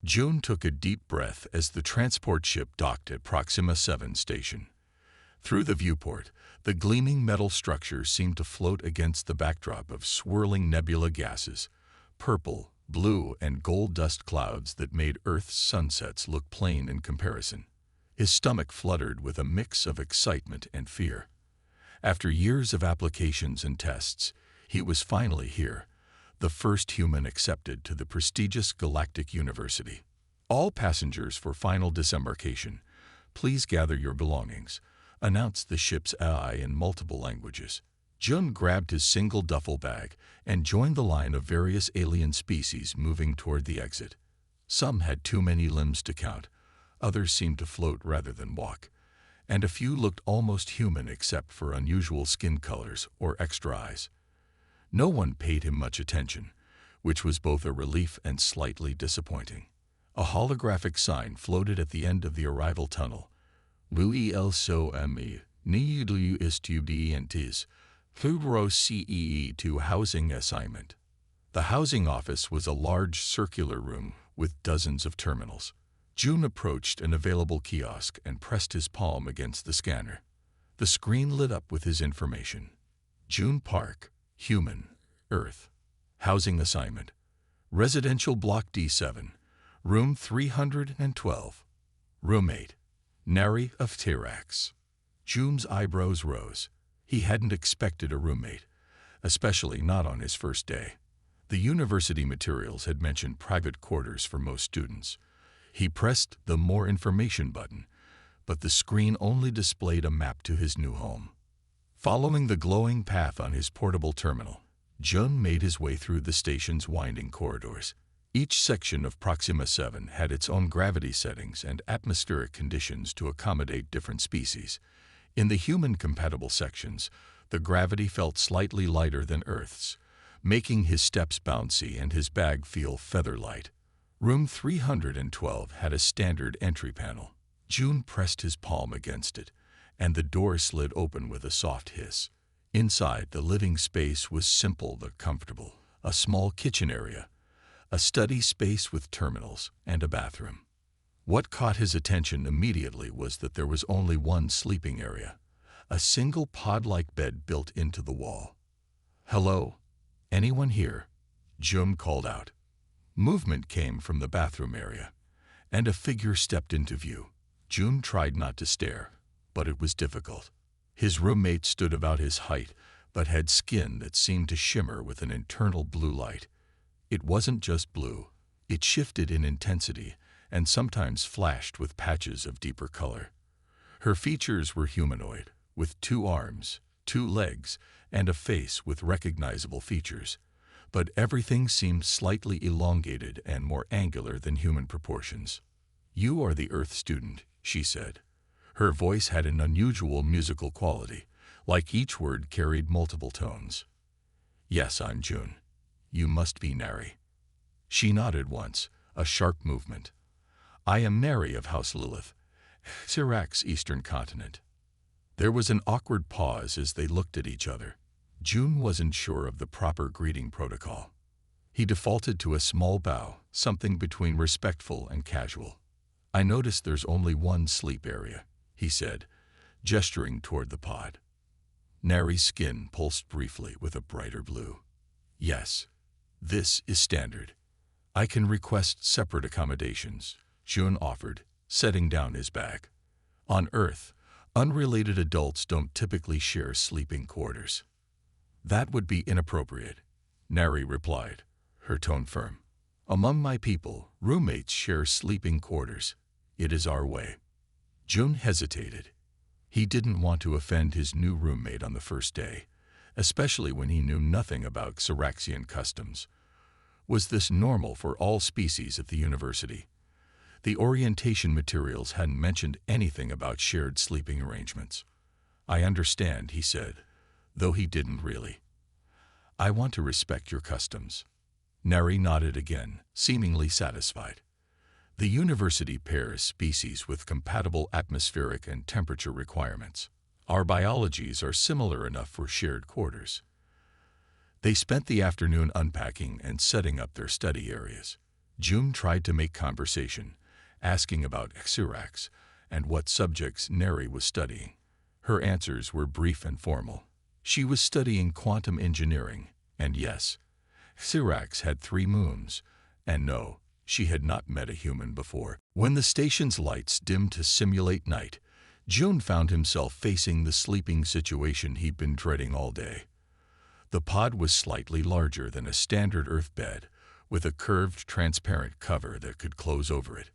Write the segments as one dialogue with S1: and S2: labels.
S1: June took a deep breath as the transport ship docked at Proxima 7 station. Through the viewport, the gleaming metal structure seemed to float against the backdrop of swirling nebula gases, purple, blue, and gold dust clouds that made Earth's sunsets look plain in comparison. His stomach fluttered with a mix of excitement and fear. After years of applications and tests, he was finally here, the first human accepted to the prestigious Galactic University. All passengers for final disembarkation, please gather your belongings, announced the ship's AI in multiple languages. Jun grabbed his single duffel bag and joined the line of various alien species moving toward the exit. Some had too many limbs to count, others seemed to float rather than walk, and a few looked almost human except for unusual skin colors or extra eyes. No one paid him much attention, which was both a relief and slightly disappointing. A holographic sign floated at the end of the arrival tunnel. Lui el so me, ni du estudiantes, Fugro CEE to housing assignment. The housing office was a large circular room with dozens of terminals. June approached an available kiosk and pressed his palm against the scanner. The screen lit up with his information. June Park, Human, Earth. Housing assignment. Residential Block D7, Room 312. Roommate, Nari of Tyrax. June's eyebrows rose. He hadn't expected a roommate, especially not on his first day. The university materials had mentioned private quarters for most students. He pressed the More Information button, but the screen only displayed a map to his new home. Following the glowing path on his portable terminal, Jun made his way through the station's winding corridors. Each section of Proxima 7 had its own gravity settings and atmospheric conditions to accommodate different species. In the human-compatible sections, the gravity felt slightly lighter than Earth's, making his steps bouncy and his bag feel feather-light. Room 312 had a standard entry panel. June pressed his palm against it, and the door slid open with a soft hiss. Inside, the living space was simple but comfortable. A small kitchen area, a study space with terminals, and a bathroom. What caught his attention immediately was that there was only one sleeping area, a single pod-like bed built into the wall. "Hello? Anyone here?" Jun called out. Movement came from the bathroom area, and a figure stepped into view. Jun tried not to stare, but it was difficult. His roommate stood about his height, but had skin that seemed to shimmer with an internal blue light. It wasn't just blue. It shifted in intensity and sometimes flashed with patches of deeper color. Her features were humanoid, with 2 arms, 2 legs, and a face with recognizable features. But everything seemed slightly elongated and more angular than human proportions. "You are the Earth student," she said. Her voice had an unusual musical quality, like each word carried multiple tones. "Yes, I'm June. You must be Nari." She nodded once, a sharp movement. "I am Nari of House Lilith, Syrax Eastern Continent." There was an awkward pause as they looked at each other. June wasn't sure of the proper greeting protocol. He defaulted to a small bow, something between respectful and casual. "I noticed there's only one sleep area," he said, gesturing toward the pod. Nari's skin pulsed briefly with a brighter blue. "Yes, this is standard. I can request separate accommodations," Jun offered, setting down his bag. "On Earth, unrelated adults don't typically share sleeping quarters." "That would be inappropriate," Nari replied, her tone firm. "Among my people, roommates share sleeping quarters. It is our way." Jun hesitated. He didn't want to offend his new roommate on the first day, especially when he knew nothing about Syraxian customs. Was this normal for all species at the university? The orientation materials hadn't mentioned anything about shared sleeping arrangements. "I understand," he said, though he didn't really. "I want to respect your customs." Nari nodded again, seemingly satisfied. The university pairs species with compatible atmospheric and temperature requirements. Our biologies are similar enough for shared quarters. They spent the afternoon unpacking and setting up their study areas. June tried to make conversation, asking about Xerax and what subjects Neri was studying. Her answers were brief and formal. She was studying quantum engineering, and yes, Xerax had 3 moons, and no, she had not met a human before. When the station's lights dimmed to simulate night, June found himself facing the sleeping situation he'd been dreading all day. The pod was slightly larger than a standard Earth bed, with a curved, transparent cover that could close over it.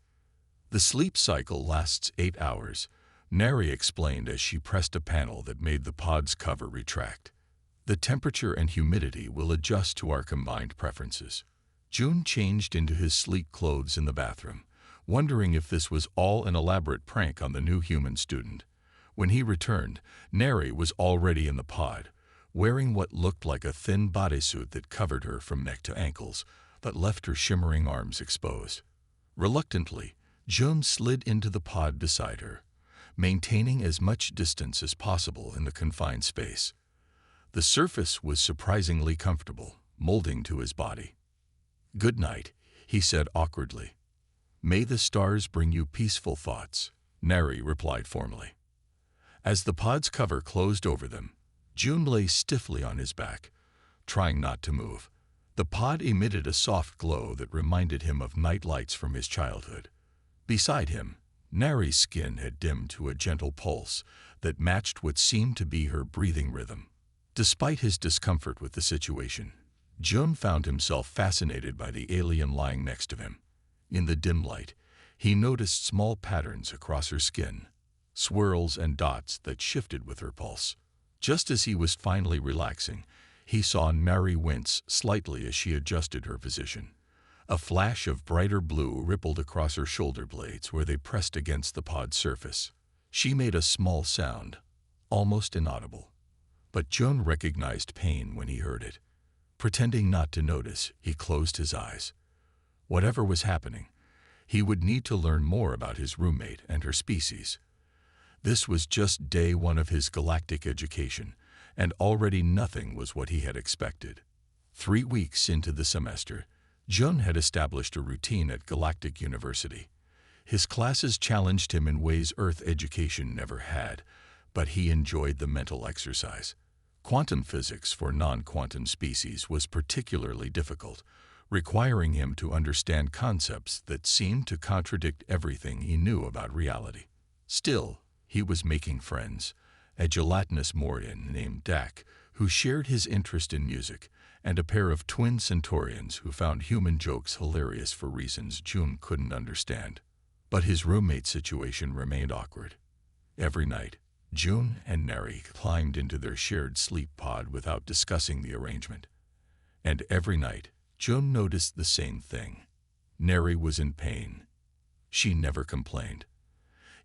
S1: The sleep cycle lasts 8 hours, Neri explained as she pressed a panel that made the pod's cover retract. The temperature and humidity will adjust to our combined preferences. June changed into his sleek clothes in the bathroom, wondering if this was all an elaborate prank on the new human student. When he returned, Neri was already in the pod, wearing what looked like a thin bodysuit that covered her from neck to ankles, but left her shimmering arms exposed. Reluctantly, June slid into the pod beside her, maintaining as much distance as possible in the confined space. The surface was surprisingly comfortable, molding to his body. "Good night," he said awkwardly. "May the stars bring you peaceful thoughts," Neri replied formally. As the pod's cover closed over them, June lay stiffly on his back, trying not to move. The pod emitted a soft glow that reminded him of night lights from his childhood. Beside him, Neri's skin had dimmed to a gentle pulse that matched what seemed to be her breathing rhythm. Despite his discomfort with the situation, June found himself fascinated by the alien lying next to him. In the dim light, he noticed small patterns across her skin, swirls and dots that shifted with her pulse. Just as he was finally relaxing, he saw Neri wince slightly as she adjusted her position. A flash of brighter blue rippled across her shoulder blades where they pressed against the pod's surface. She made a small sound, almost inaudible, but June recognized pain when he heard it. Pretending not to notice, he closed his eyes. Whatever was happening, he would need to learn more about his roommate and her species. This was just day 1 of his galactic education, and already nothing was what he had expected. 3 weeks into the semester, June had established a routine at Galactic University. His classes challenged him in ways Earth education never had, but he enjoyed the mental exercise. Quantum physics for non-quantum species was particularly difficult, requiring him to understand concepts that seemed to contradict everything he knew about reality. Still, he was making friends, a gelatinous Morian named Dak, who shared his interest in music, and a pair of twin Centaurians who found human jokes hilarious for reasons June couldn't understand. But his roommate situation remained awkward. Every night, June and Neri climbed into their shared sleep pod without discussing the arrangement. And every night, June noticed the same thing. Neri was in pain. She never complained.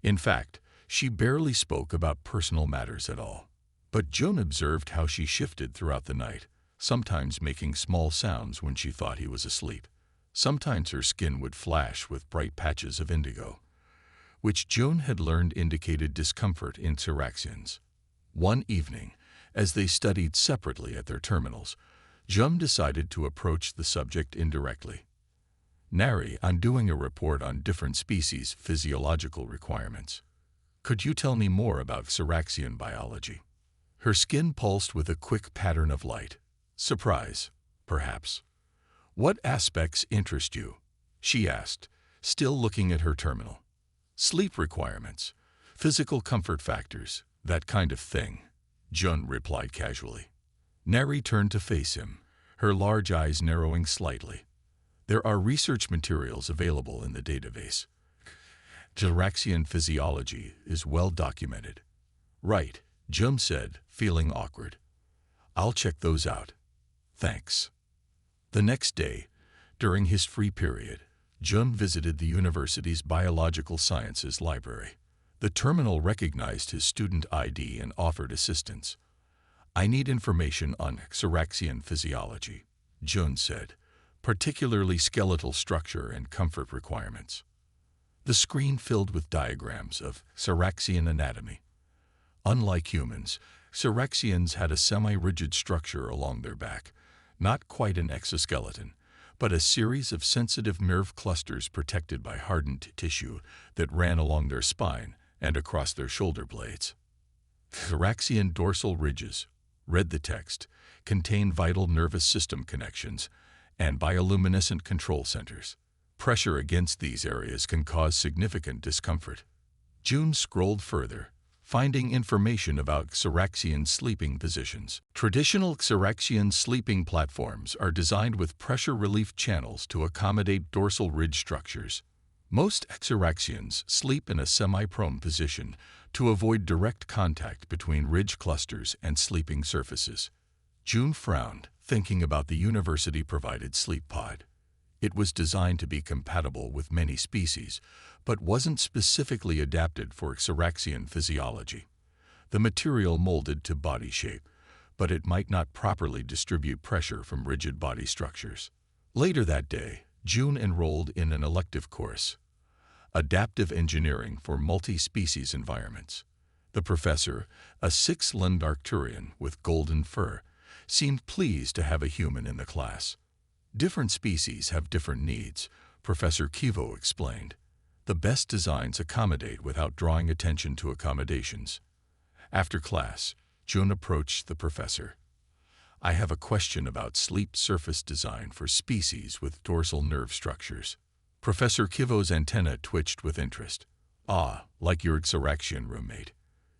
S1: In fact, she barely spoke about personal matters at all. But June observed how she shifted throughout the night, sometimes making small sounds when she thought he was asleep. Sometimes her skin would flash with bright patches of indigo, which June had learned indicated discomfort in Xeraxians. One evening, as they studied separately at their terminals, June decided to approach the subject indirectly. "Neri, I'm doing a report on different species' physiological requirements. Could you tell me more about Xeraxian biology?" Her skin pulsed with a quick pattern of light. Surprise, perhaps. "What aspects interest you?" she asked, still looking at her terminal. "Sleep requirements, physical comfort factors, that kind of thing," June replied casually. Neri turned to face him, her large eyes narrowing slightly. "There are research materials available in the database. Xeraxian physiology is well documented." "Right," June said, feeling awkward. "I'll check those out. Thanks." The next day, during his free period, June visited the university's biological sciences library. The terminal recognized his student ID and offered assistance. "I need information on Xeraxian physiology," June said, "particularly skeletal structure and comfort requirements." The screen filled with diagrams of Xeraxian anatomy. Unlike humans, Xeraxians had a semi-rigid structure along their back, not quite an exoskeleton, but a series of sensitive nerve clusters protected by hardened tissue that ran along their spine and across their shoulder blades. Thoracian dorsal ridges, read the text, contain vital nervous system connections and bioluminescent control centers. Pressure against these areas can cause significant discomfort. June scrolled further, finding information about thoracian sleeping positions. Traditional thoracian sleeping platforms are designed with pressure relief channels to accommodate dorsal ridge structures. Most thoracians sleep in a semi-prone position to avoid direct contact between ridge clusters and sleeping surfaces. June frowned, thinking about the university-provided sleep pod. It was designed to be compatible with many species, but wasn't specifically adapted for thoracian physiology. The material molded to body shape, but it might not properly distribute pressure from rigid body structures. Later that day, June enrolled in an elective course, Adaptive Engineering for Multi-Species Environments. The professor, a six-limbed Arcturian with golden fur, seemed pleased to have a human in the class. Different species have different needs, Professor Kivo explained. The best designs accommodate without drawing attention to accommodations. After class, June approached the professor. I have a question about sleep surface design for species with dorsal nerve structures. Professor Kivo's antenna twitched with interest. Ah, like your thoracian roommate.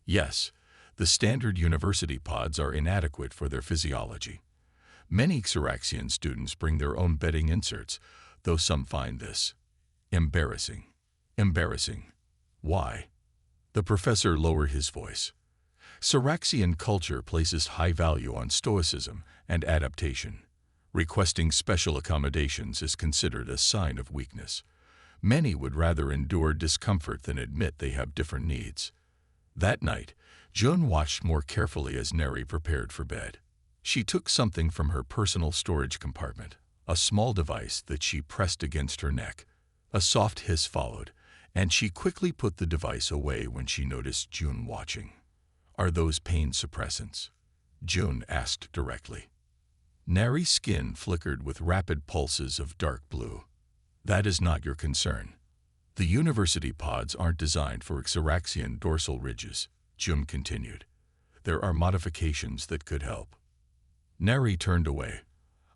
S1: Yes, the standard university pods are inadequate for their physiology. Many thoracian students bring their own bedding inserts, though some find this embarrassing. Embarrassing. Why? The professor lowered his voice. Thoracian culture places high value on stoicism and adaptation. Requesting special accommodations is considered a sign of weakness. Many would rather endure discomfort than admit they have different needs. That night, June watched more carefully as Neri prepared for bed. She took something from her personal storage compartment, a small device that she pressed against her neck. A soft hiss followed, and she quickly put the device away when she noticed June watching. Are those pain suppressants? June asked directly. Neri's skin flickered with rapid pulses of dark blue. That is not your concern. The university pods aren't designed for thoracian dorsal ridges, June continued. There are modifications that could help. Neri turned away.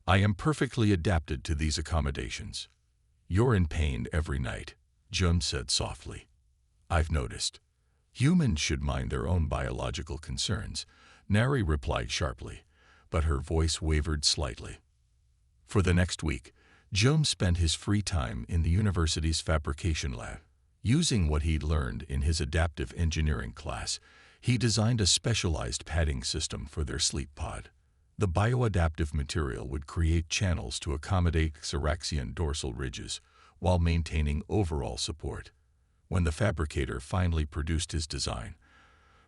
S1: I am perfectly adapted to these accommodations. You're in pain every night, June said softly. I've noticed. Humans should mind their own biological concerns, Neri replied sharply, but her voice wavered slightly. For the next week, June spent his free time in the university's fabrication lab. Using what he'd learned in his adaptive engineering class, he designed a specialized padding system for their sleep pod. The bioadaptive material would create channels to accommodate thoracian dorsal ridges while maintaining overall support. When the fabricator finally produced his design,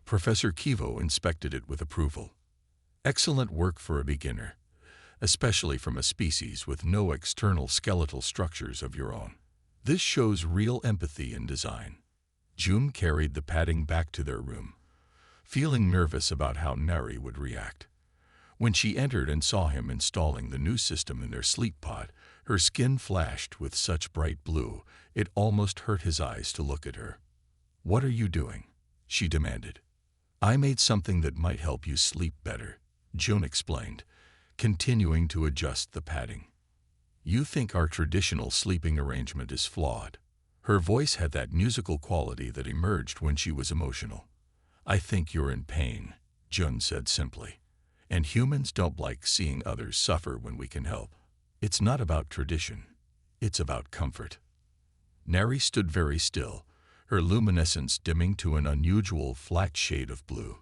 S1: Professor Kivo inspected it with approval. Excellent work for a beginner, especially from a species with no external skeletal structures of your own. This shows real empathy in design. June carried the padding back to their room, feeling nervous about how Neri would react. When she entered and saw him installing the new system in their sleep pod, her skin flashed with such bright blue, it almost hurt his eyes to look at her. What are you doing? She demanded. I made something that might help you sleep better, June explained, continuing to adjust the padding. You think our traditional sleeping arrangement is flawed. Her voice had that musical quality that emerged when she was emotional. I think you're in pain, June said simply. And humans don't like seeing others suffer when we can help. It's not about tradition. It's about comfort. Neri stood very still, her luminescence dimming to an unusual flat shade of blue.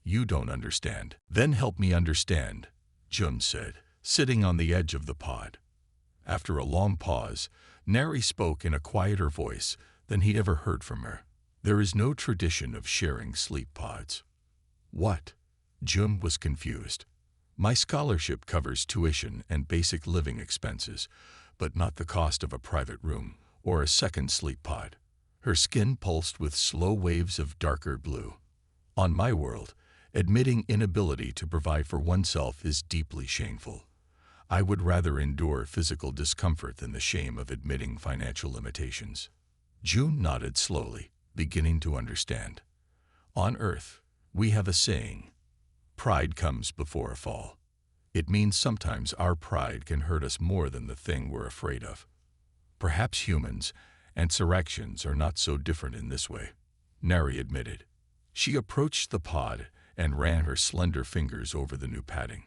S1: You don't understand. Then help me understand, June said, sitting on the edge of the pod. After a long pause, Neri spoke in a quieter voice than he'd ever heard from her. There is no tradition of sharing sleep pods. What? June was confused. My scholarship covers tuition and basic living expenses, but not the cost of a private room or a second sleep pod. Her skin pulsed with slow waves of darker blue. On my world, admitting inability to provide for oneself is deeply shameful. I would rather endure physical discomfort than the shame of admitting financial limitations. June nodded slowly, beginning to understand. On Earth, we have a saying, pride comes before a fall. It means sometimes our pride can hurt us more than the thing we're afraid of. Perhaps humans and Syraxians are not so different in this way, Nari admitted. She approached the pod and ran her slender fingers over the new padding.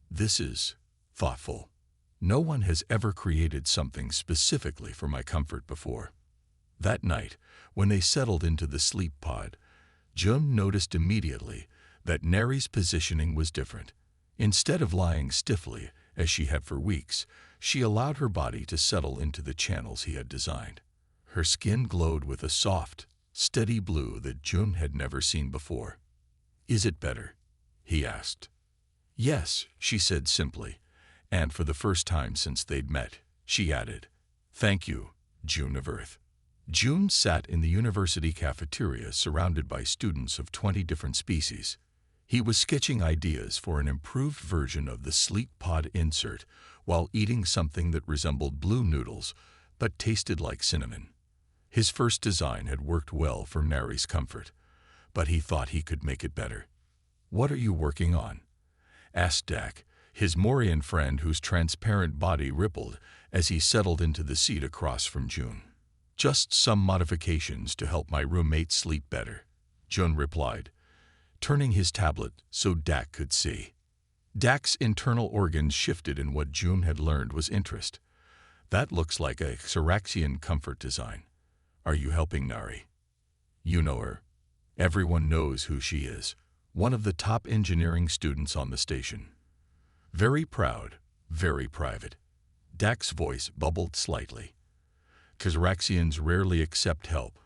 S1: This is thoughtful. No one has ever created something specifically for my comfort before. That night, when they settled into the sleep pod, June noticed immediately that Nari's positioning was different. Instead of lying stiffly, as she had for weeks, she allowed her body to settle into the channels he had designed. Her skin glowed with a soft, steady blue that June had never seen before. "Is it better?" he asked. "Yes," she said simply, and for the first time since they'd met, she added, "Thank you, June of Earth." June sat in the university cafeteria surrounded by students of 20 different species. He was sketching ideas for an improved version of the sleep pod insert while eating something that resembled blue noodles but tasted like cinnamon. His first design had worked well for Nari's comfort, but he thought he could make it better. "What are you working on?" asked Dak, his Morian friend whose transparent body rippled as he settled into the seat across from June. "Just some modifications to help my roommate sleep better," June replied, turning his tablet so Dak could see. Dak's internal organs shifted in what June had learned was interest. "That looks like a Syraxian comfort design. Are you helping Nari?" "You know her. Everyone knows who she is. One of the top engineering students on the station." "Very proud, very private." Dak's voice bubbled slightly. "Syraxians rarely accept help,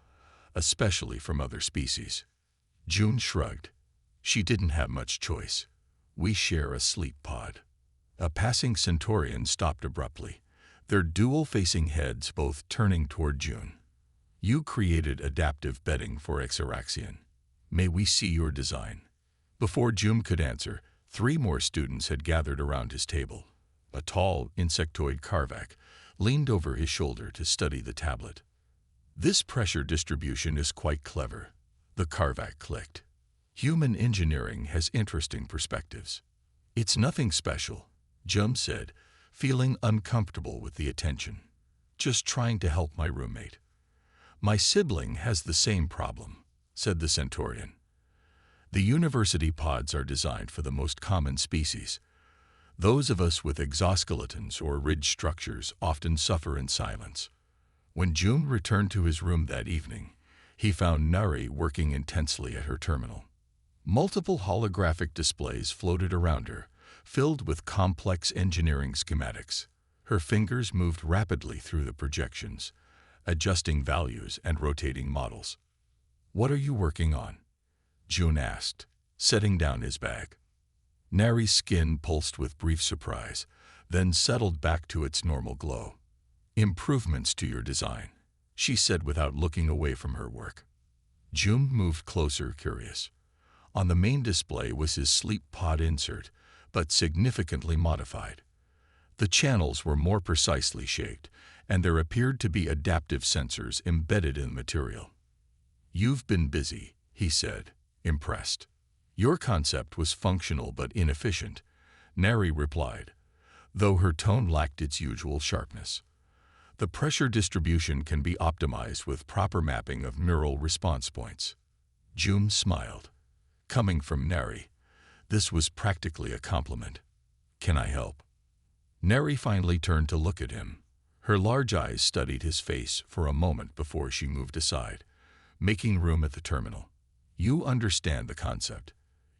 S1: especially from other species." June shrugged. She didn't have much choice. "We share a sleep pod." A passing Centaurian stopped abruptly, their dual-facing heads both turning toward June. "You created adaptive bedding for Syraxian. May we see your design?" Before June could answer, 3 more students had gathered around his table. A tall, insectoid Karvak leaned over his shoulder to study the tablet. "This pressure distribution is quite clever," the Karvak clicked. "Human engineering has interesting perspectives." "It's nothing special," Jum said, feeling uncomfortable with the attention. "Just trying to help my roommate." "My sibling has the same problem," said the Centaurian. "The university pods are designed for the most common species. Those of us with exoskeletons or ridge structures often suffer in silence." When June returned to his room that evening, he found Nari working intensely at her terminal. Multiple holographic displays floated around her, filled with complex engineering schematics. Her fingers moved rapidly through the projections, adjusting values and rotating models. "What are you working on?" June asked, setting down his bag. Nari's skin pulsed with brief surprise, then settled back to its normal glow. "Improvements to your design," she said without looking away from her work. June moved closer, curious. On the main display was his sleep pod insert, but significantly modified. The channels were more precisely shaped, and there appeared to be adaptive sensors embedded in the material. "You've been busy," he said, impressed. "Your concept was functional but inefficient," Nari replied, though her tone lacked its usual sharpness. "The pressure distribution can be optimized with proper mapping of neural response points." June smiled. Coming from Nari, this was practically a compliment. "Can I help?" Nari finally turned to look at him. Her large eyes studied his face for a moment before she moved aside, making room at the terminal. "You understand the concept.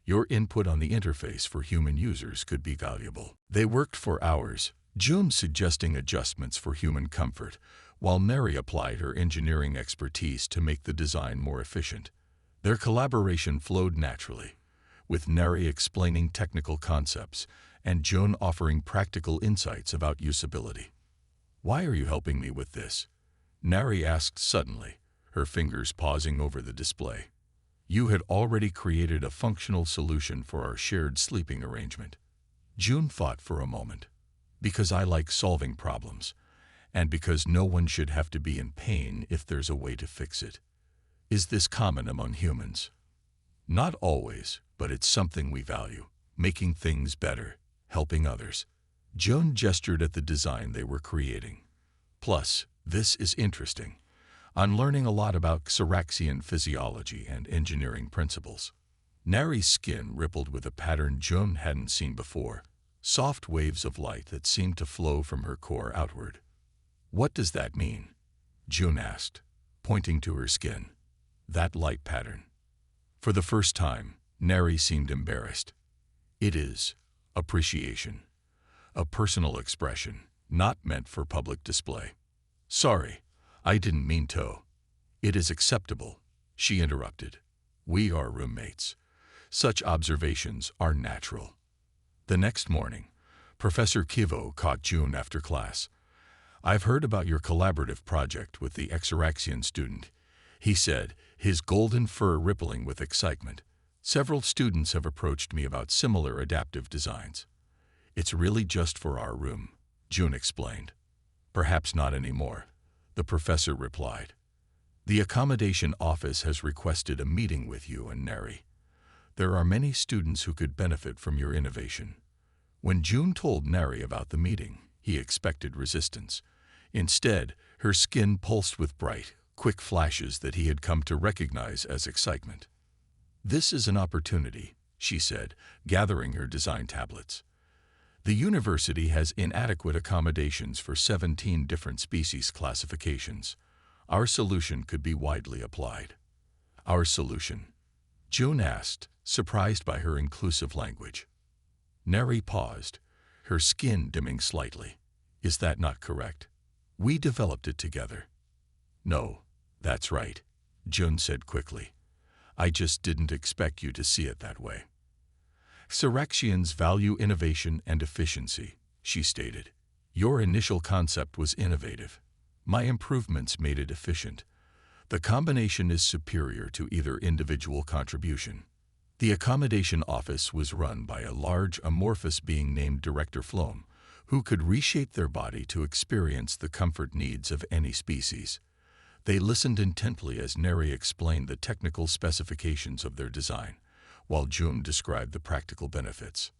S1: Your input on the interface for human users could be valuable." They worked for hours, June suggesting adjustments for human comfort, while Nari applied her engineering expertise to make the design more efficient. Their collaboration flowed naturally, with Nari explaining technical concepts and June offering practical insights about usability. "Why are you helping me with this?" Nari asked suddenly, her fingers pausing over the display. "You had already created a functional solution for our shared sleeping arrangement." June thought for a moment. Because I like solving problems, and because no one should have to be in pain if there's a way to fix it. Is this common among humans? Not always, but it's something we value, making things better, helping others. Joan gestured at the design they were creating. Plus, this is interesting. I'm learning a lot about Xeraxian physiology and engineering principles. Nari's skin rippled with a pattern Joan hadn't seen before, soft waves of light that seemed to flow from her core outward. What does that mean? June asked, pointing to her skin. That light pattern. For the first time, Nari seemed embarrassed. It is appreciation, a personal expression, not meant for public display. Sorry, I didn't mean to. It is acceptable, she interrupted. We are roommates. Such observations are natural. The next morning, Professor Kivo caught June after class. I've heard about your collaborative project with the Xeraxian student, he said, his golden fur rippling with excitement. Several students have approached me about similar adaptive designs. It's really just for our room, June explained. Perhaps not anymore, the professor replied. The accommodation office has requested a meeting with you and Nari. There are many students who could benefit from your innovation. When June told Nari about the meeting, he expected resistance. Instead, her skin pulsed with bright, quick flashes that he had come to recognize as excitement. This is an opportunity, she said, gathering her design tablets. The university has inadequate accommodations for 17 different species classifications. Our solution could be widely applied. Our solution? June asked, surprised by her inclusive language. Nari paused, her skin dimming slightly. Is that not correct? We developed it together. No, that's right, June said quickly. I just didn't expect you to see it that way. Xeraxians value innovation and efficiency, she stated. Your initial concept was innovative. My improvements made it efficient. The combination is superior to either individual contribution. The accommodation office was run by a large amorphous being named Director Flom, who could reshape their body to experience the comfort needs of any species. They listened intently as Neri explained the technical specifications of their design, while June described the practical benefits.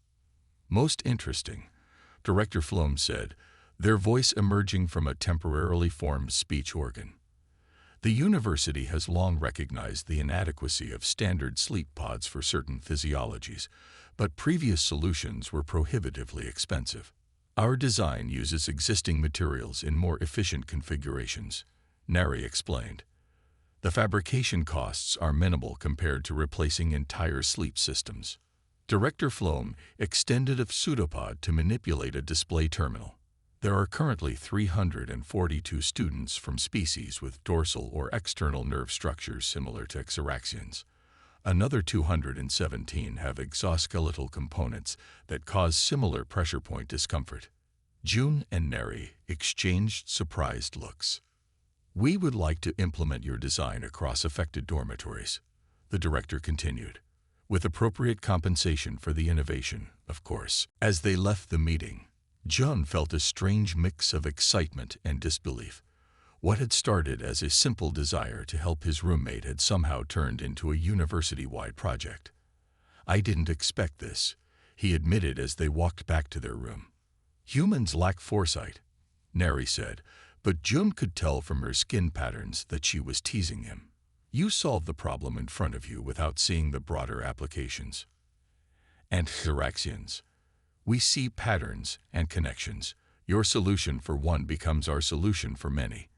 S1: Most interesting, Director Flom said, their voice emerging from a temporarily formed speech organ. The university has long recognized the inadequacy of standard sleep pods for certain physiologies, but previous solutions were prohibitively expensive. Our design uses existing materials in more efficient configurations, Nari explained. The fabrication costs are minimal compared to replacing entire sleep systems. Director Flom extended a pseudopod to manipulate a display terminal. There are currently 342 students from species with dorsal or external nerve structures similar to Xeraxians. Another 217 have exoskeletal components that cause similar pressure point discomfort. June and Neri exchanged surprised looks. We would like to implement your design across affected dormitories, the director continued, with appropriate compensation for the innovation, of course. As they left the meeting, June felt a strange mix of excitement and disbelief. What had started as a simple desire to help his roommate had somehow turned into a university-wide project. I didn't expect this, he admitted as they walked back to their room. Humans lack foresight, Neri said, but June could tell from her skin patterns that she was teasing him. You solved the problem in front of you without seeing the broader applications. And Xeraxians. We see patterns and connections. Your solution for one becomes our solution for many.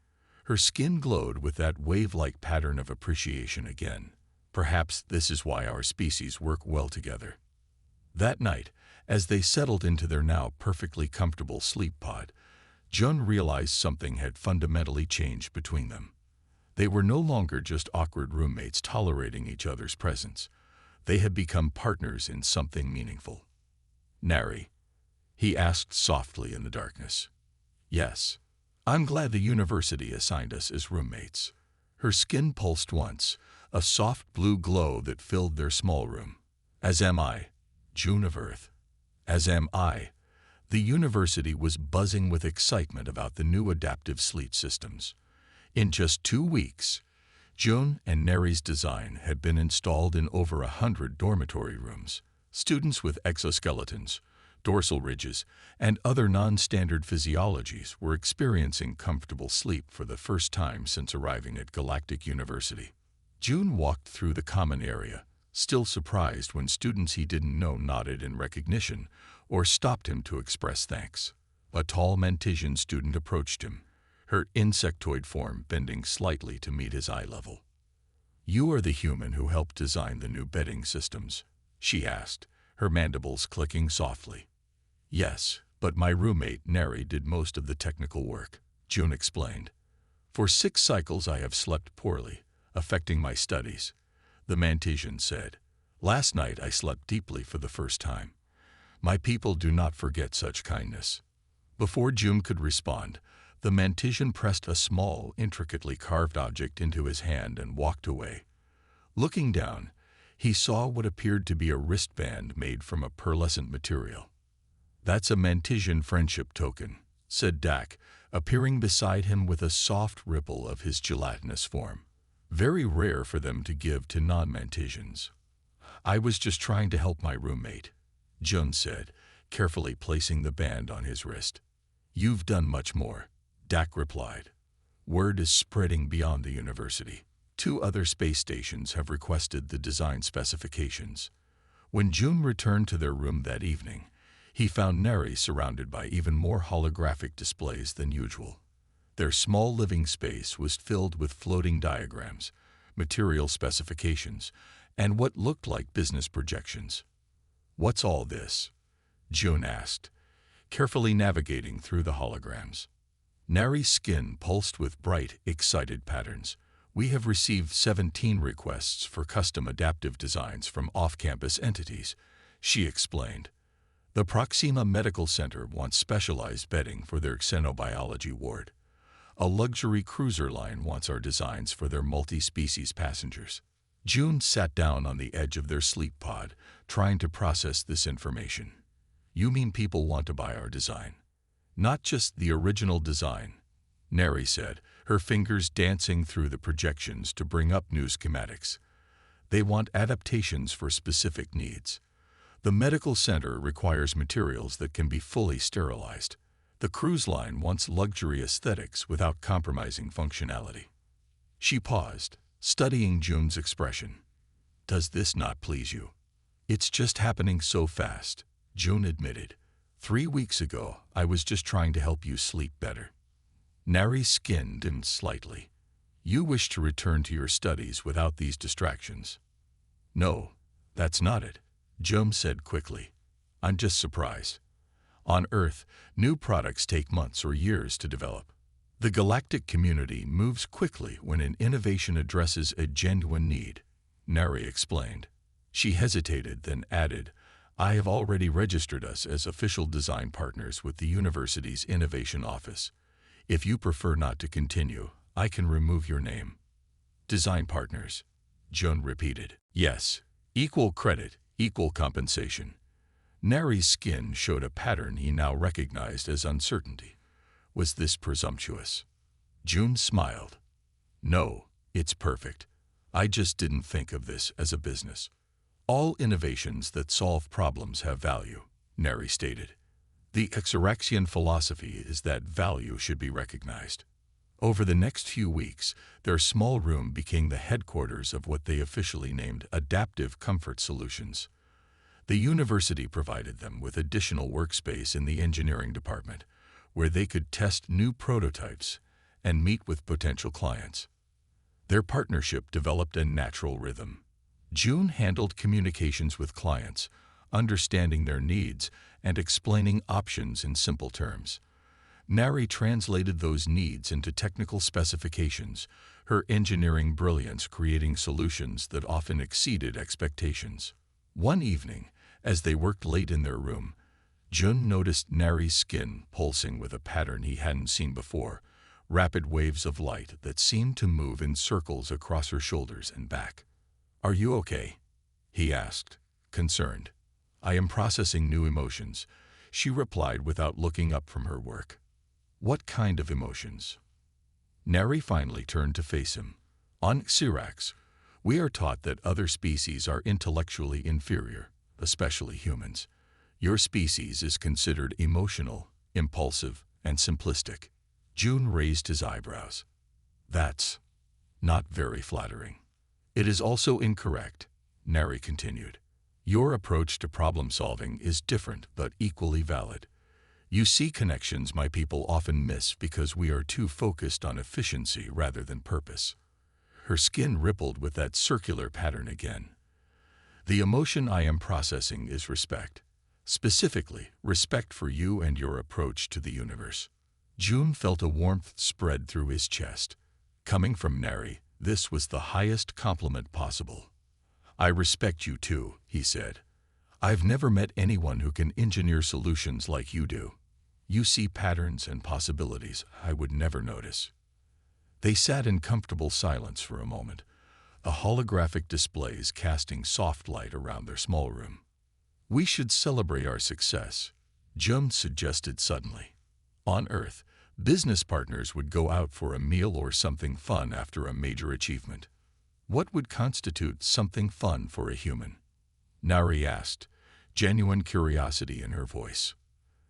S1: Her skin glowed with that wave-like pattern of appreciation again. Perhaps this is why our species work well together. That night, as they settled into their now perfectly comfortable sleep pod, June realized something had fundamentally changed between them. They were no longer just awkward roommates tolerating each other's presence. They had become partners in something meaningful. Nari, he asked softly in the darkness. Yes. I'm glad the university assigned us as roommates. Her skin pulsed once, a soft blue glow that filled their small room. As am I, June of Earth. As am I. The university was buzzing with excitement about the new adaptive sleep systems. In just 2 weeks, June and Neri's design had been installed in over 100 dormitory rooms. Students with exoskeletons, dorsal ridges, and other non-standard physiologies were experiencing comfortable sleep for the first time since arriving at Galactic University. June walked through the common area, still surprised when students he didn't know nodded in recognition or stopped him to express thanks. A tall Mantisian student approached him, her insectoid form bending slightly to meet his eye level. "You are the human who helped design the new bedding systems?" she asked, her mandibles clicking softly. "Yes, but my roommate Neri did most of the technical work," June explained. "For 6 cycles I have slept poorly, affecting my studies," the Mantisian said. "Last night I slept deeply for the first time. My people do not forget such kindness." Before June could respond, the Mantisian pressed a small, intricately carved object into his hand and walked away. Looking down, he saw what appeared to be a wristband made from a pearlescent material. "That's a Mantisian friendship token," said Dak, appearing beside him with a soft ripple of his gelatinous form. "Very rare for them to give to non-Mantisians." "I was just trying to help my roommate," June said, carefully placing the band on his wrist. "You've done much more," Dak replied. "Word is spreading beyond the university. 2 other space stations have requested the design specifications." When June returned to their room that evening, he found Neri surrounded by even more holographic displays than usual. Their small living space was filled with floating diagrams, material specifications, and what looked like business projections. "What's all this?" June asked, carefully navigating through the holograms. Neri's skin pulsed with bright, excited patterns. "We have received 17 requests for custom adaptive designs from off-campus entities," she explained. "The Proxima Medical Center wants specialized bedding for their xenobiology ward. A luxury cruiser line wants our designs for their multi-species passengers." June sat down on the edge of their sleep pod, trying to process this information. "You mean people want to buy our design?" "Not just the original design," Neri said, her fingers dancing through the projections to bring up new schematics. "They want adaptations for specific needs. The medical center requires materials that can be fully sterilized. The cruise line wants luxury aesthetics without compromising functionality." She paused, studying June's expression. "Does this not please you?" "It's just happening so fast," June admitted. 3 weeks ago, I was just trying to help you sleep better." Neri's skin dimmed slightly. "You wish to return to your studies without these distractions?" "No, that's not it," June said quickly. "I'm just surprised. On Earth, new products take months or years to develop. The galactic community moves quickly when an innovation addresses a genuine need," Neri explained. She hesitated, then added, "I have already registered us as official design partners with the university's innovation office. If you prefer not to continue, I can remove your name." "Design partners," June repeated. "Yes, equal credit, equal compensation." Neri's skin showed a pattern he now recognized as uncertainty. Was this presumptuous? June smiled. "No, it's perfect. I just didn't think of this as a business. All innovations that solve problems have value," Neri stated. "The Exoraxian philosophy is that value should be recognized." Over the next few weeks, their small room became the headquarters of what they officially named Adaptive Comfort Solutions. The university provided them with additional workspace in the engineering department, where they could test new prototypes and meet with potential clients. Their partnership developed a natural rhythm. June handled communications with clients, understanding their needs and explaining options in simple terms. Neri translated those needs into technical specifications, her engineering brilliance creating solutions that often exceeded expectations. One evening, as they worked late in their room, June noticed Neri's skin pulsing with a pattern he hadn't seen before, rapid waves of light that seemed to move in circles across her shoulders and back. "Are you okay?" he asked, concerned. "I am processing new emotions," she replied without looking up from her work. What kind of emotions? Neri finally turned to face him. On Syrax, we are taught that other species are intellectually inferior, especially humans. Your species is considered emotional, impulsive, and simplistic. June raised his eyebrows. That's not very flattering. It is also incorrect, Neri continued. Your approach to problem solving is different but equally valid. You see connections my people often miss because we are too focused on efficiency rather than purpose. Her skin rippled with that circular pattern again. The emotion I am processing is respect. Specifically, respect for you and your approach to the universe. June felt a warmth spread through his chest. Coming from Neri, this was the highest compliment possible. I respect you too, he said. I've never met anyone who can engineer solutions like you do. You see patterns and possibilities I would never notice. They sat in comfortable silence for a moment, the holographic displays casting soft light around their small room. We should celebrate our success, Jum suggested suddenly. On Earth, business partners would go out for a meal or something fun after a major achievement. What would constitute something fun for a human? Nari asked, genuine curiosity in her voice.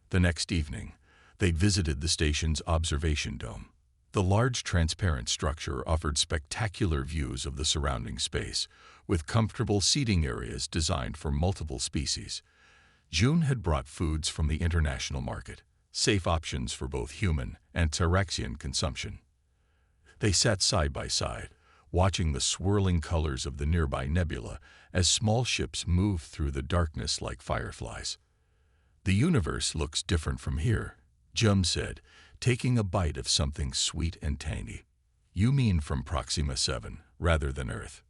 S1: The next evening, they visited the station's observation dome. The large transparent structure offered spectacular views of the surrounding space, with comfortable seating areas designed for multiple species. June had brought foods from the international market, safe options for both human and Tyraxian consumption. They sat side by side, watching the swirling colors of the nearby nebula as small ships moved through the darkness like fireflies. The universe looks different from here, Jum said, taking a bite of something sweet and tangy. You mean from Proxima 7, rather than Earth?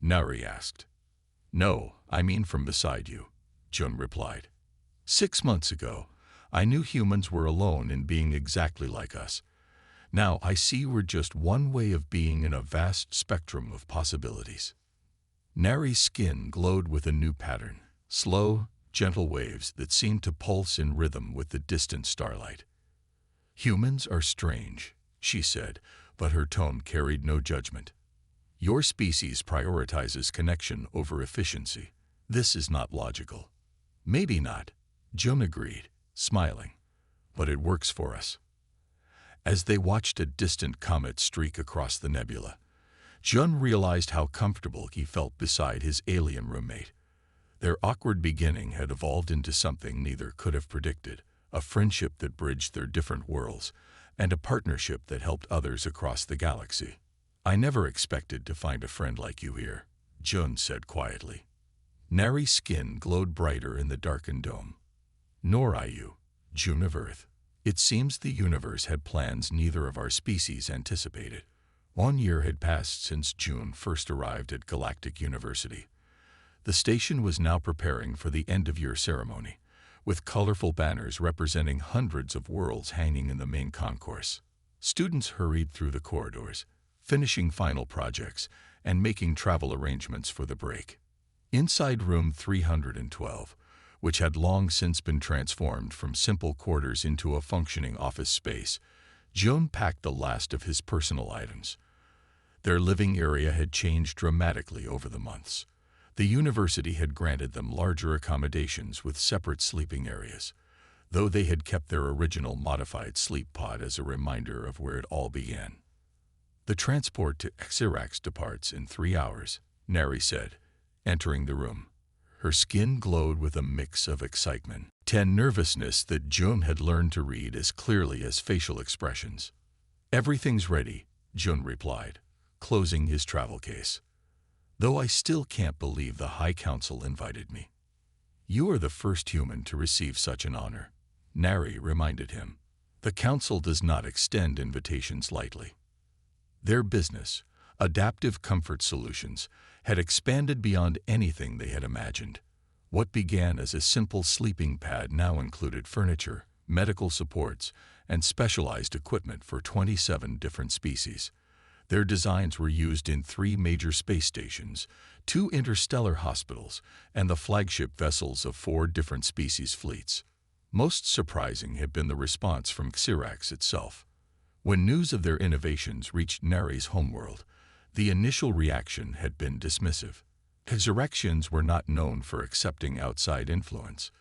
S1: Nari asked. No, I mean from beside you, Jun replied. 6 months ago, I knew humans were alone in being exactly like us. Now I see we're just one way of being in a vast spectrum of possibilities. Nari's skin glowed with a new pattern, slow, gentle waves that seemed to pulse in rhythm with the distant starlight. Humans are strange, she said, but her tone carried no judgment. Your species prioritizes connection over efficiency. This is not logical. Maybe not, Jun agreed, smiling, but it works for us. As they watched a distant comet streak across the nebula, Jun realized how comfortable he felt beside his alien roommate. Their awkward beginning had evolved into something neither could have predicted, a friendship that bridged their different worlds, and a partnership that helped others across the galaxy. I never expected to find a friend like you here, Jun said quietly. Nari's skin glowed brighter in the darkened dome. Nor I you, Jun of Earth. It seems the universe had plans neither of our species anticipated. 1 year had passed since June first arrived at Galactic University. The station was now preparing for the end-of-year ceremony, with colorful banners representing hundreds of worlds hanging in the main concourse. Students hurried through the corridors, finishing final projects and making travel arrangements for the break. Inside room 312, which had long since been transformed from simple quarters into a functioning office space, Jun packed the last of his personal items. Their living area had changed dramatically over the months. The university had granted them larger accommodations with separate sleeping areas, though they had kept their original modified sleep pod as a reminder of where it all began. The transport to Xerax departs in 3 hours, Nari said, entering the room. Her skin glowed with a mix of excitement and nervousness that Jun had learned to read as clearly as facial expressions. Everything's ready, Jun replied, closing his travel case. Though I still can't believe the High Council invited me. You are the first human to receive such an honor, Nari reminded him. The Council does not extend invitations lightly. Their business, adaptive comfort solutions, had expanded beyond anything they had imagined. What began as a simple sleeping pad now included furniture, medical supports, and specialized equipment for 27 different species. Their designs were used in 3 major space stations, 2 interstellar hospitals, and the flagship vessels of 4 different species fleets. Most surprising had been the response from Xerax itself. When news of their innovations reached Nari's homeworld, the initial reaction had been dismissive. Xeraxians were not known for accepting outside influence,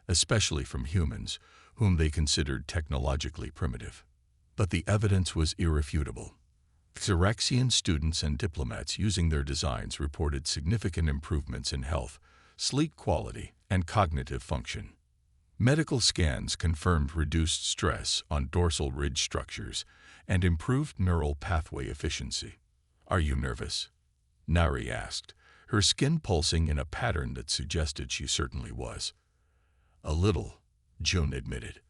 S1: especially from humans, whom they considered technologically primitive. But the evidence was irrefutable. Xeraxian students and diplomats using their designs reported significant improvements in health, sleep quality, and cognitive function. Medical scans confirmed reduced stress on dorsal ridge structures and improved neural pathway efficiency. "Are you nervous?" Nari asked, her skin pulsing in a pattern that suggested she certainly was. "A little," June admitted.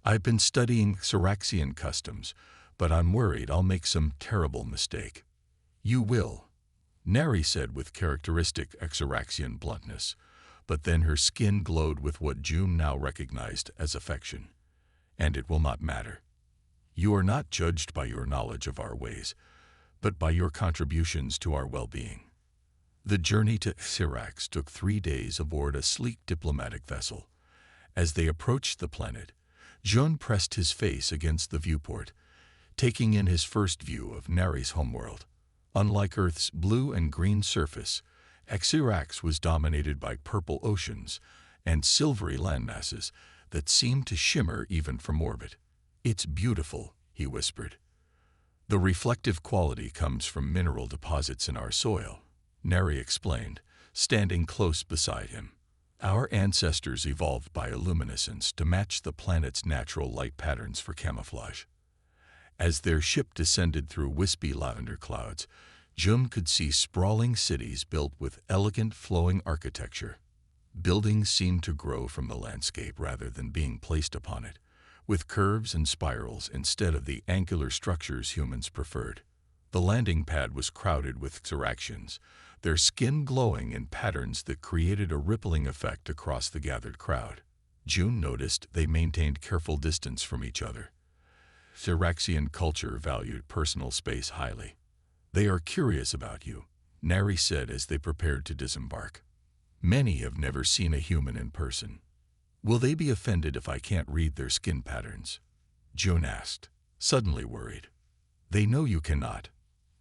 S1: "I've been studying Xeraxian customs, but I'm worried I'll make some terrible mistake." "You will," Nari said with characteristic Xeraxian bluntness, but then her skin glowed with what June now recognized as affection. "And it will not matter. You are not judged by your knowledge of our ways, but by your contributions to our well-being." The journey to Xerax took 3 days aboard a sleek diplomatic vessel. As they approached the planet, June pressed his face against the viewport, taking in his first view of Nari's homeworld. Unlike Earth's blue and green surface, Xerax was dominated by purple oceans and silvery landmasses that seemed to shimmer even from orbit. "It's beautiful," he whispered. "The reflective quality comes from mineral deposits in our soil," Nari explained, standing close beside him. "Our ancestors evolved bioluminescence to match the planet's natural light patterns for camouflage." As their ship descended through wispy lavender clouds, June could see sprawling cities built with elegant flowing architecture. Buildings seemed to grow from the landscape rather than being placed upon it, with curves and spirals instead of the angular structures humans preferred. The landing pad was crowded with Xeraxians, their skin glowing in patterns that created a rippling effect across the gathered crowd. June noticed they maintained careful distance from each other. Xeraxian culture valued personal space highly. "They are curious about you," Nari said as they prepared to disembark. "Many have never seen a human in person. Will they be offended if I can't read their skin patterns?" June asked, suddenly worried. "They know you cannot,"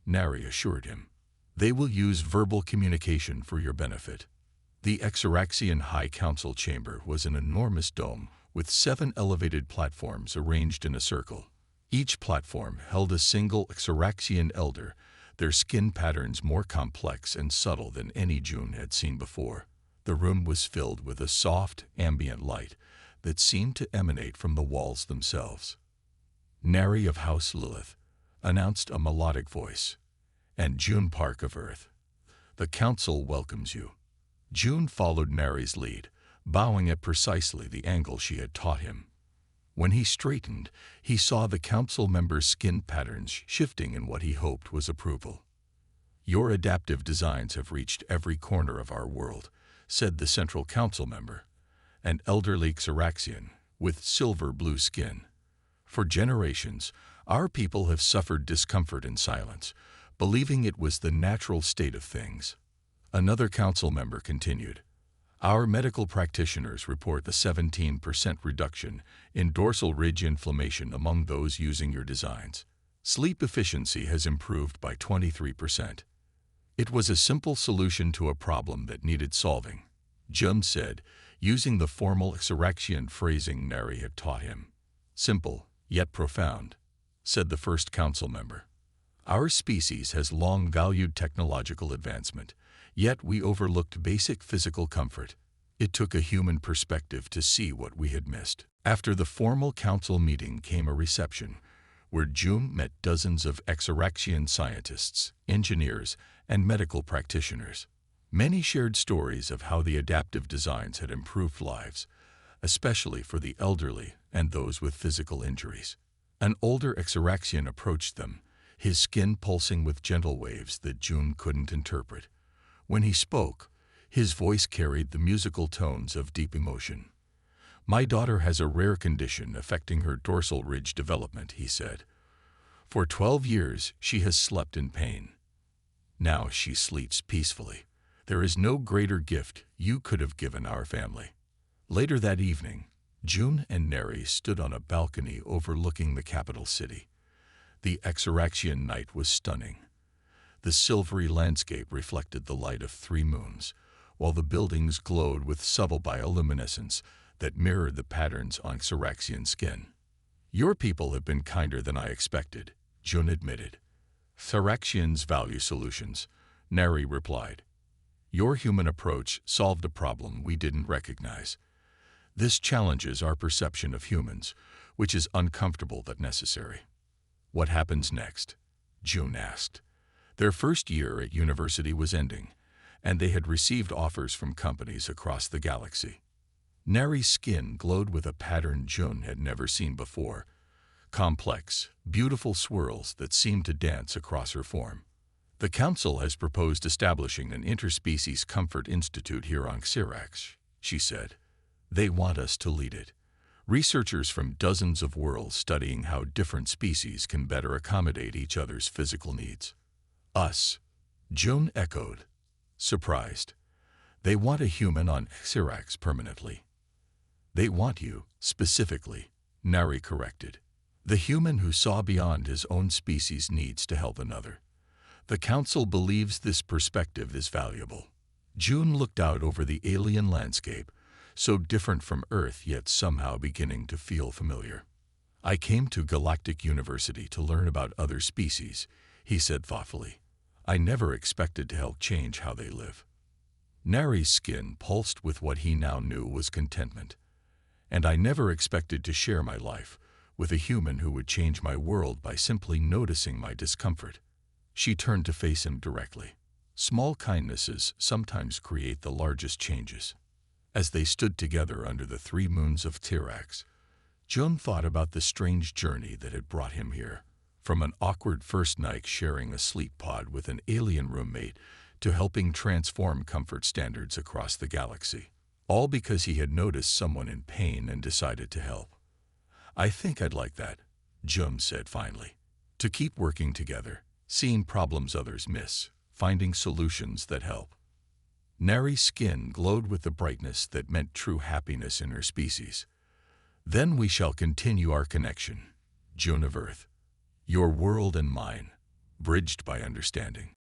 S1: Nari assured him. "They will use verbal communication for your benefit." The Xeraxian High Council chamber was an enormous dome with 7 elevated platforms arranged in a circle. Each platform held a single Xeraxian elder, their skin patterns more complex and subtle than any June had seen before. The room was filled with a soft, ambient light that seemed to emanate from the walls themselves. "Nari of House Lilith," announced a melodic voice, "and June Park of Earth. The Council welcomes you." June followed Nari's lead, bowing at precisely the angle she had taught him. When he straightened, he saw the council members' skin patterns shifting in what he hoped was approval. "Your adaptive designs have reached every corner of our world," said the central council member, an elderly Xeraxian with silver-blue skin. "For generations, our people have suffered discomfort in silence, believing it was the natural state of things." Another council member continued, "Our medical practitioners report a 17% reduction in dorsal ridge inflammation among those using your designs. Sleep efficiency has improved by 23%. It was a simple solution to a problem that needed solving," Jum said, using the formal Xeraxian phrasing Nari had taught him. "Simple, yet profound," said the first council member. "Our species has long valued technological advancement, yet we overlooked basic physical comfort. It took a human perspective to see what we had missed." After the formal council meeting came a reception, where June met dozens of Xeraxian scientists, engineers, and medical practitioners. Many shared stories of how the adaptive designs had improved lives, especially for the elderly and those with physical injuries. An older Xeraxian approached them, his skin pulsing with gentle waves that June couldn't interpret. When he spoke, his voice carried the musical tones of deep emotion. "My daughter has a rare condition affecting her dorsal ridge development," he said. "For 12 years, she has slept in pain. Now she sleeps peacefully. There is no greater gift you could have given our family." Later that evening, June and Neri stood on a balcony overlooking the capital city. The Exaraxian night was stunning. The silvery landscape reflected the light of 3 moons, while the buildings glowed with subtle bioluminescence that mirrored the patterns on Exaraxian skin. "Your people have been kinder than I expected," June admitted. "Exaraxians value solutions," Neri replied. "Your human approach solved a problem we didn't recognize. This challenges our perception of humans, which is uncomfortable but necessary." "What happens next?" June asked. Their first year at university was ending, and they had received offers from companies across the galaxy. Neri's skin glowed with a pattern June had never seen before, complex, beautiful swirls that seemed to dance across her form. "The Council has proposed establishing an interspecies comfort institute here on Xerax," she said. "They want us to lead it. Researchers from dozens of worlds studying how different species can better accommodate each other's physical needs." "Us," June echoed, surprised. "They want a human on Xerax permanently." "They want you, specifically," Neri corrected. "The human who saw beyond his own species' needs to help another. The Council believes this perspective is valuable." June looked out over the alien landscape, so different from Earth yet somehow beginning to feel familiar. "I came to Galactic University to learn about other species," he said thoughtfully. "I never expected to help change how they live." Neri's skin pulsed with what he now knew was contentment. "And I never expected to share my life with a human who would change my world by simply noticing my discomfort." She turned to face him directly. "Small kindnesses sometimes create the largest changes." As they stood together under the 3 moons of Xerax, June thought about the strange journey that had brought him here. From an awkward first night sharing a sleep pod with an alien roommate to helping transform comfort standards across the galaxy. All because he had noticed someone in pain and decided to help. "I think I'd like that," June said finally. "To keep working together, seeing problems others miss, finding solutions that help." Neri's skin glowed with the brightness that meant true happiness in her species. "Then we shall continue our connection, June of Earth. Your world and mine, bridged by understanding."